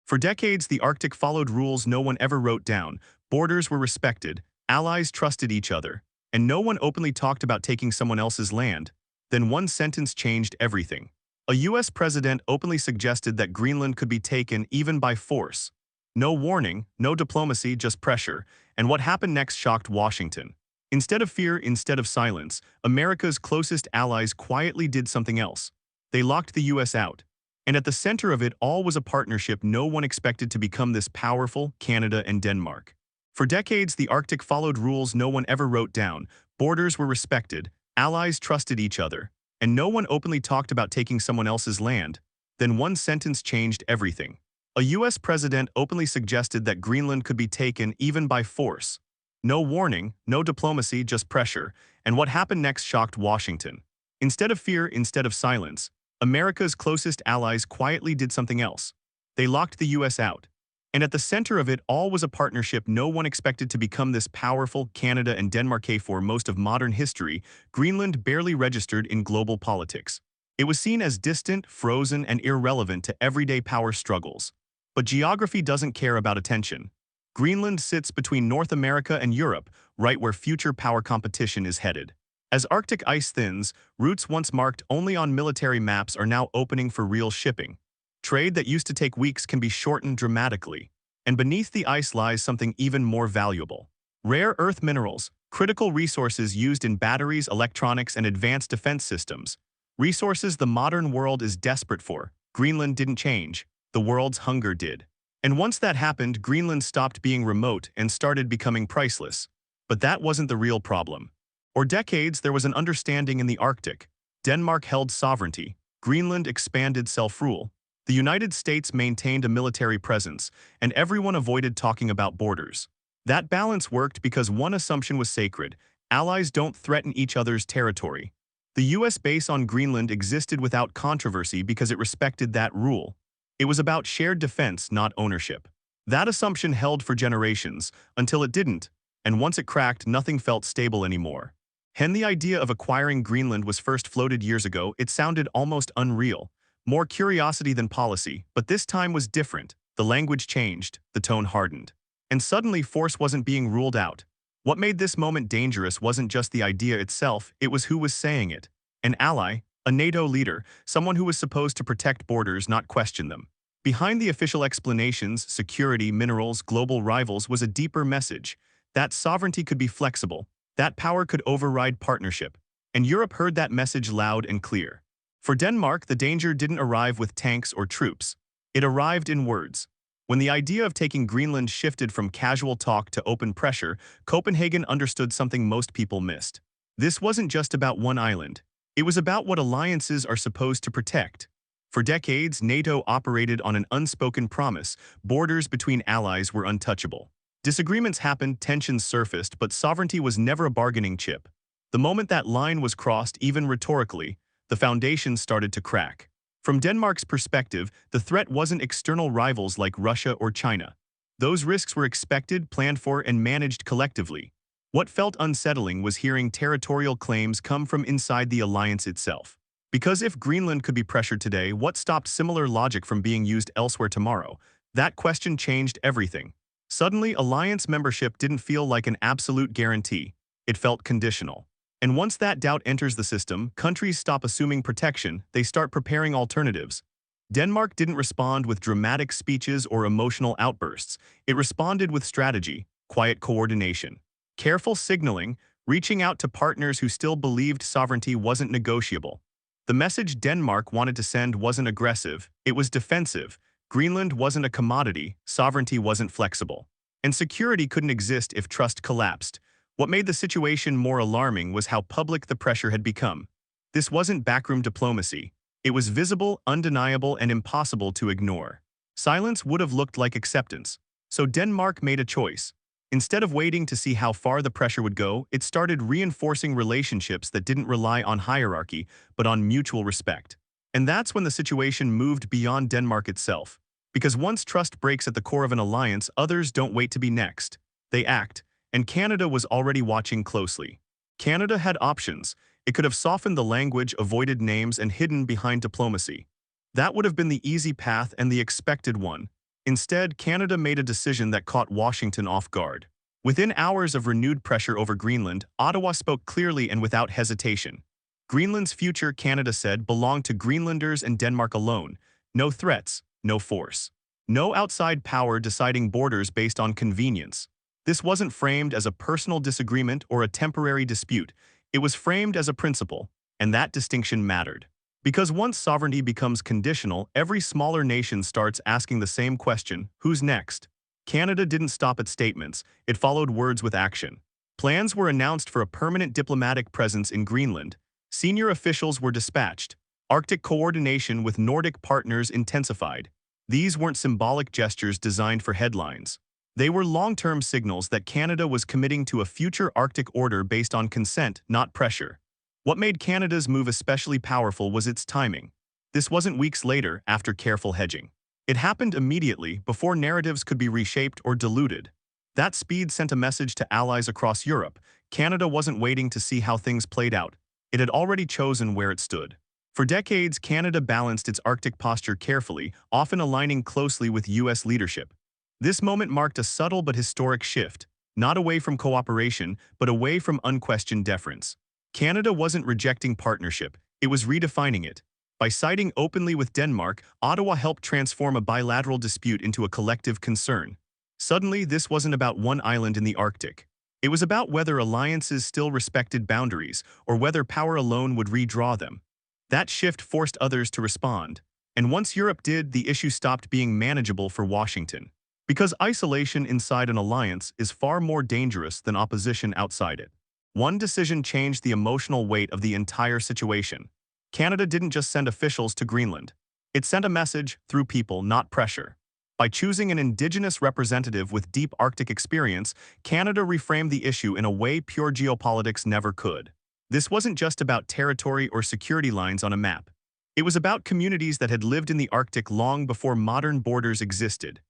For decades, the Arctic followed rules no one ever wrote down, borders were respected, allies trusted each other, and no one openly talked about taking someone else's land. Then one sentence changed everything. A US president openly suggested that Greenland could be taken even by force. No warning, no diplomacy, just pressure, and what happened next shocked Washington. Instead of fear, instead of silence, America's closest allies quietly did something else. They locked the US out. And at the center of it all was a partnership no one expected to become this powerful: Canada and Denmark. For decades, the Arctic followed rules no one ever wrote down, borders were respected, allies trusted each other, and no one openly talked about taking someone else's land. Then one sentence changed everything. A US president openly suggested that Greenland could be taken even by force. No warning, no diplomacy, just pressure, and what happened next shocked Washington. Instead of fear, instead of silence, America's closest allies quietly did something else. They locked the US out. And at the center of it all was a partnership no one expected to become this powerful: Canada and Denmark. For most of modern history, Greenland barely registered in global politics. It was seen as distant, frozen, and irrelevant to everyday power struggles. But geography doesn't care about attention. Greenland sits between North America and Europe, right where future power competition is headed. As Arctic ice thins, routes once marked only on military maps are now opening for real shipping. Trade that used to take weeks can be shortened dramatically. And beneath the ice lies something even more valuable: rare earth minerals, critical resources used in batteries, electronics, and advanced defense systems. Resources the modern world is desperate for. Greenland didn't change. The world's hunger did. And once that happened, Greenland stopped being remote and started becoming priceless. But that wasn't the real problem. For decades, there was an understanding in the Arctic. Denmark held sovereignty. Greenland expanded self-rule. The United States maintained a military presence, and everyone avoided talking about borders. That balance worked because one assumption was sacred: allies don't threaten each other's territory. The US base on Greenland existed without controversy because it respected that rule. It was about shared defense, not ownership. That assumption held for generations, until it didn't, and once it cracked, nothing felt stable anymore. When the idea of acquiring Greenland was first floated years ago, it sounded almost unreal. More curiosity than policy, but this time was different. The language changed, the tone hardened. And suddenly force wasn't being ruled out. What made this moment dangerous wasn't just the idea itself, it was who was saying it. An ally, a NATO leader, someone who was supposed to protect borders, not question them. Behind the official explanations, security, minerals, global rivals, was a deeper message. That sovereignty could be flexible. That power could override partnership. And Europe heard that message loud and clear. For Denmark, the danger didn't arrive with tanks or troops. It arrived in words. When the idea of taking Greenland shifted from casual talk to open pressure, Copenhagen understood something most people missed. This wasn't just about one island. It was about what alliances are supposed to protect. For decades, NATO operated on an unspoken promise: borders between allies were untouchable. Disagreements happened, tensions surfaced, but sovereignty was never a bargaining chip. The moment that line was crossed, even rhetorically, the foundations started to crack. From Denmark's perspective, the threat wasn't external rivals like Russia or China. Those risks were expected, planned for, and managed collectively. What felt unsettling was hearing territorial claims come from inside the alliance itself. Because if Greenland could be pressured today, what stopped similar logic from being used elsewhere tomorrow? That question changed everything. Suddenly, alliance membership didn't feel like an absolute guarantee. It felt conditional. And once that doubt enters the system, countries stop assuming protection, they start preparing alternatives. Denmark didn't respond with dramatic speeches or emotional outbursts. It responded with strategy, quiet coordination, careful signaling, reaching out to partners who still believed sovereignty wasn't negotiable. The message Denmark wanted to send wasn't aggressive, it was defensive. Greenland wasn't a commodity, sovereignty wasn't flexible. And security couldn't exist if trust collapsed. What made the situation more alarming was how public the pressure had become. This wasn't backroom diplomacy. It was visible, undeniable, and impossible to ignore. Silence would have looked like acceptance. So Denmark made a choice. Instead of waiting to see how far the pressure would go, it started reinforcing relationships that didn't rely on hierarchy, but on mutual respect. And that's when the situation moved beyond Denmark itself. Because once trust breaks at the core of an alliance, others don't wait to be next. They act, and Canada was already watching closely. Canada had options. It could have softened the language, avoided names, and hidden behind diplomacy. That would have been the easy path and the expected one. Instead, Canada made a decision that caught Washington off guard. Within hours of renewed pressure over Greenland, Ottawa spoke clearly and without hesitation. Greenland's future, Canada said, belonged to Greenlanders and Denmark alone. No threats, no force. No outside power deciding borders based on convenience. This wasn't framed as a personal disagreement or a temporary dispute. It was framed as a principle, and that distinction mattered. Because once sovereignty becomes conditional, every smaller nation starts asking the same question: who's next? Canada didn't stop at statements, it followed words with action. Plans were announced for a permanent diplomatic presence in Greenland. Senior officials were dispatched. Arctic coordination with Nordic partners intensified. These weren't symbolic gestures designed for headlines. They were long-term signals that Canada was committing to a future Arctic order based on consent, not pressure. What made Canada's move especially powerful was its timing. This wasn't weeks later, after careful hedging. It happened immediately, before narratives could be reshaped or diluted. That speed sent a message to allies across Europe. Canada wasn't waiting to see how things played out. It had already chosen where it stood. For decades, Canada balanced its Arctic posture carefully, often aligning closely with U.S. leadership. This moment marked a subtle but historic shift, not away from cooperation, but away from unquestioned deference. Canada wasn't rejecting partnership, it was redefining it. By siding openly with Denmark, Ottawa helped transform a bilateral dispute into a collective concern. Suddenly, this wasn't about one island in the Arctic. It was about whether alliances still respected boundaries, or whether power alone would redraw them. That shift forced others to respond. And once Europe did, the issue stopped being manageable for Washington. Because isolation inside an alliance is far more dangerous than opposition outside it. One decision changed the emotional weight of the entire situation. Canada didn't just send officials to Greenland. It sent a message through people, not pressure. By choosing an Indigenous representative with deep Arctic experience, Canada reframed the issue in a way pure geopolitics never could. This wasn't just about territory or security lines on a map. It was about communities that had lived in the Arctic long before modern borders existed.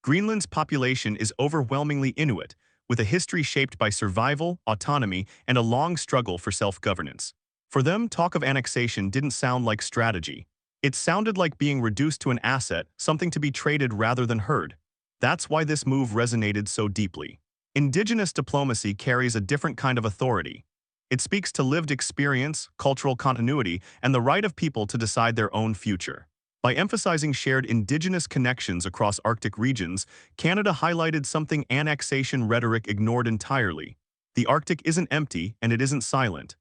Greenland's population is overwhelmingly Inuit, with a history shaped by survival, autonomy, and a long struggle for self-governance. For them, talk of annexation didn't sound like strategy. It sounded like being reduced to an asset, something to be traded rather than heard. That's why this move resonated so deeply. Indigenous diplomacy carries a different kind of authority. It speaks to lived experience, cultural continuity, and the right of people to decide their own future. By emphasizing shared Indigenous connections across Arctic regions, Canada highlighted something annexation rhetoric ignored entirely. The Arctic isn't empty, and it isn't silent.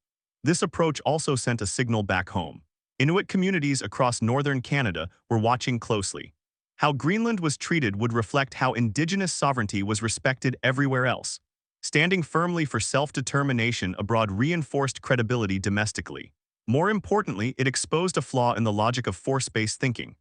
This approach also sent a signal back home. Inuit communities across northern Canada were watching closely. How Greenland was treated would reflect how Indigenous sovereignty was respected everywhere else. Standing firmly for self-determination abroad reinforced credibility domestically. More importantly, it exposed a flaw in the logic of force-based thinking.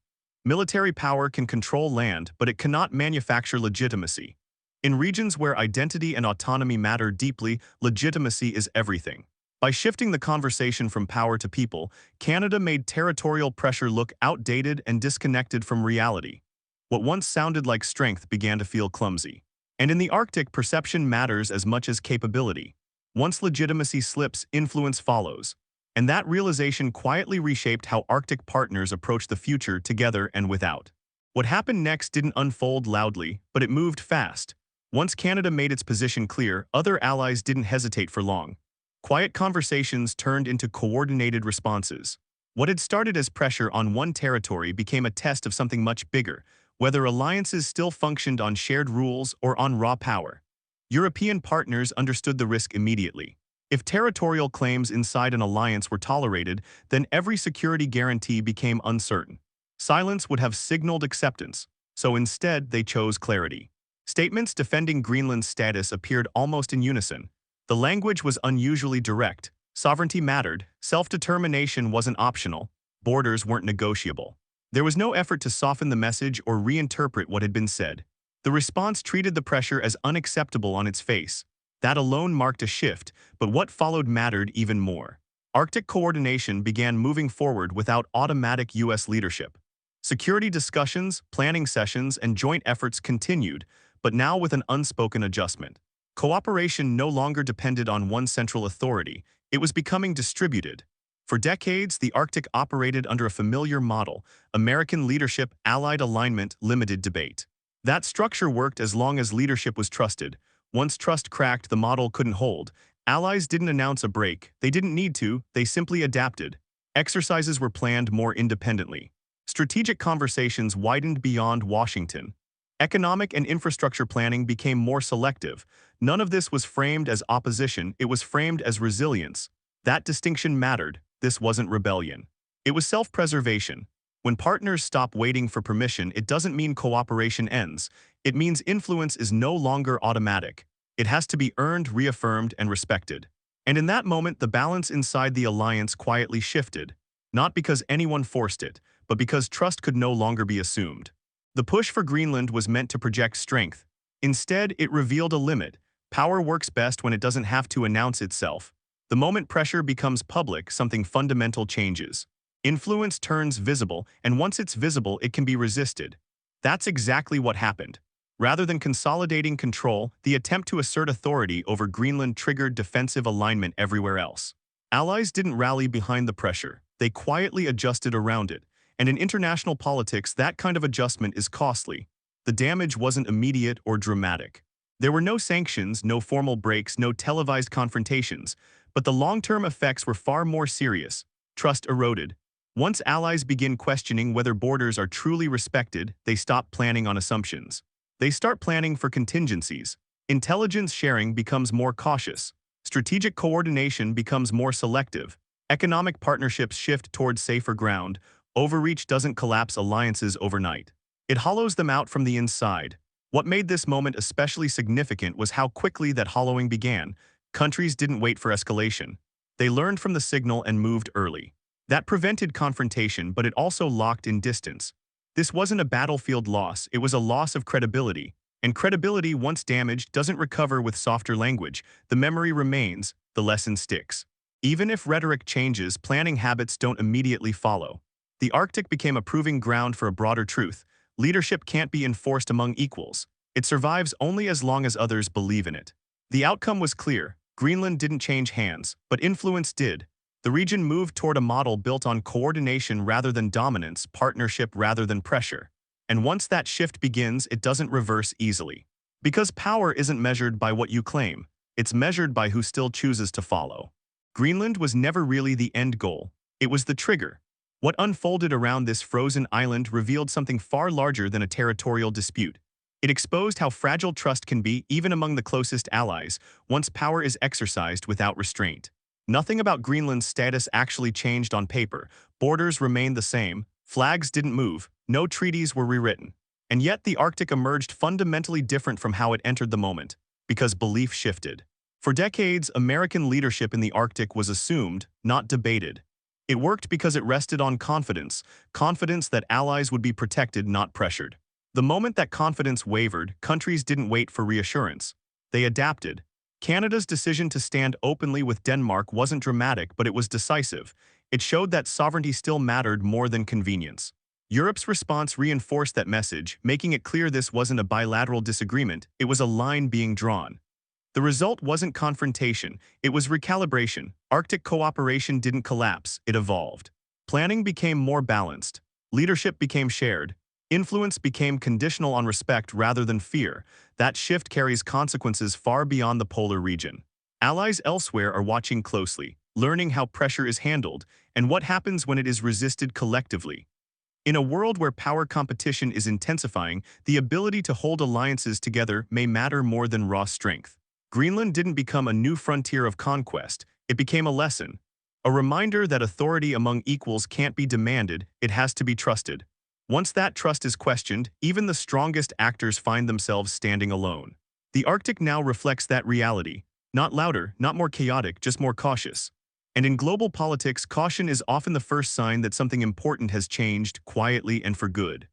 Military power can control land, but it cannot manufacture legitimacy. In regions where identity and autonomy matter deeply, legitimacy is everything. By shifting the conversation from power to people, Canada made territorial pressure look outdated and disconnected from reality. What once sounded like strength began to feel clumsy. And in the Arctic, perception matters as much as capability. Once legitimacy slips, influence follows. And that realization quietly reshaped how Arctic partners approach the future together and without. What happened next didn't unfold loudly, but it moved fast. Once Canada made its position clear, other allies didn't hesitate for long. Quiet conversations turned into coordinated responses. What had started as pressure on one territory became a test of something much bigger, whether alliances still functioned on shared rules or on raw power. European partners understood the risk immediately. If territorial claims inside an alliance were tolerated, then every security guarantee became uncertain. Silence would have signaled acceptance, so instead they chose clarity. Statements defending Greenland's status appeared almost in unison. The language was unusually direct. Sovereignty mattered, self-determination wasn't optional, borders weren't negotiable. There was no effort to soften the message or reinterpret what had been said. The response treated the pressure as unacceptable on its face. That alone marked a shift, but what followed mattered even more. Arctic coordination began moving forward without automatic U.S. leadership. Security discussions, planning sessions, and joint efforts continued, but now with an unspoken adjustment. Cooperation no longer depended on one central authority, it was becoming distributed. For decades, the Arctic operated under a familiar model: American leadership, allied alignment, limited debate. That structure worked as long as leadership was trusted. Once trust cracked, the model couldn't hold. Allies didn't announce a break. They didn't need to, they simply adapted. Exercises were planned more independently. Strategic conversations widened beyond Washington. Economic and infrastructure planning became more selective. None of this was framed as opposition, it was framed as resilience. That distinction mattered. This wasn't rebellion. It was self-preservation. When partners stop waiting for permission, it doesn't mean cooperation ends. It means influence is no longer automatic. It has to be earned, reaffirmed, and respected. And in that moment, the balance inside the alliance quietly shifted. Not because anyone forced it, but because trust could no longer be assumed. The push for Greenland was meant to project strength. Instead, it revealed a limit. Power works best when it doesn't have to announce itself. The moment pressure becomes public, something fundamental changes. Influence turns visible, and once it's visible, it can be resisted. That's exactly what happened. Rather than consolidating control, the attempt to assert authority over Greenland triggered defensive alignment everywhere else. Allies didn't rally behind the pressure. They quietly adjusted around it. And in international politics, that kind of adjustment is costly. The damage wasn't immediate or dramatic. There were no sanctions, no formal breaks, no televised confrontations, but the long-term effects were far more serious. Trust eroded. Once allies begin questioning whether borders are truly respected, they stop planning on assumptions. They start planning for contingencies. Intelligence sharing becomes more cautious. Strategic coordination becomes more selective. Economic partnerships shift towards safer ground. Overreach doesn't collapse alliances overnight. It hollows them out from the inside. What made this moment especially significant was how quickly that hollowing began. Countries didn't wait for escalation. They learned from the signal and moved early. That prevented confrontation, but it also locked in distance. This wasn't a battlefield loss, it was a loss of credibility. And credibility, once damaged, doesn't recover with softer language. The memory remains, the lesson sticks. Even if rhetoric changes, planning habits don't immediately follow. The Arctic became a proving ground for a broader truth. Leadership can't be enforced among equals. It survives only as long as others believe in it. The outcome was clear. Greenland didn't change hands, but influence did. The region moved toward a model built on coordination rather than dominance, partnership rather than pressure. And once that shift begins, it doesn't reverse easily. Because power isn't measured by what you claim, it's measured by who still chooses to follow. Greenland was never really the end goal. It was the trigger. What unfolded around this frozen island revealed something far larger than a territorial dispute. It exposed how fragile trust can be, even among the closest allies, once power is exercised without restraint. Nothing about Greenland's status actually changed on paper. Borders remained the same, flags didn't move, no treaties were rewritten. And yet the Arctic emerged fundamentally different from how it entered the moment, because belief shifted. For decades, American leadership in the Arctic was assumed, not debated. It worked because it rested on confidence that allies would be protected, not pressured. The moment that confidence wavered, countries didn't wait for reassurance. They adapted. Canada's decision to stand openly with Denmark wasn't dramatic, but it was decisive. It showed that sovereignty still mattered more than convenience. Europe's response reinforced that message, making it clear this wasn't a bilateral disagreement, it was a line being drawn. The result wasn't confrontation, it was recalibration. Arctic cooperation didn't collapse, it evolved. Planning became more balanced. Leadership became shared. Influence became conditional on respect rather than fear. That shift carries consequences far beyond the polar region. Allies elsewhere are watching closely, learning how pressure is handled and what happens when it is resisted collectively. In a world where power competition is intensifying, the ability to hold alliances together may matter more than raw strength. Greenland didn't become a new frontier of conquest, it became a lesson. A reminder that authority among equals can't be demanded, it has to be trusted. Once that trust is questioned, even the strongest actors find themselves standing alone. The Arctic now reflects that reality. Not louder, not more chaotic, just more cautious. And in global politics, caution is often the first sign that something important has changed, quietly and for good.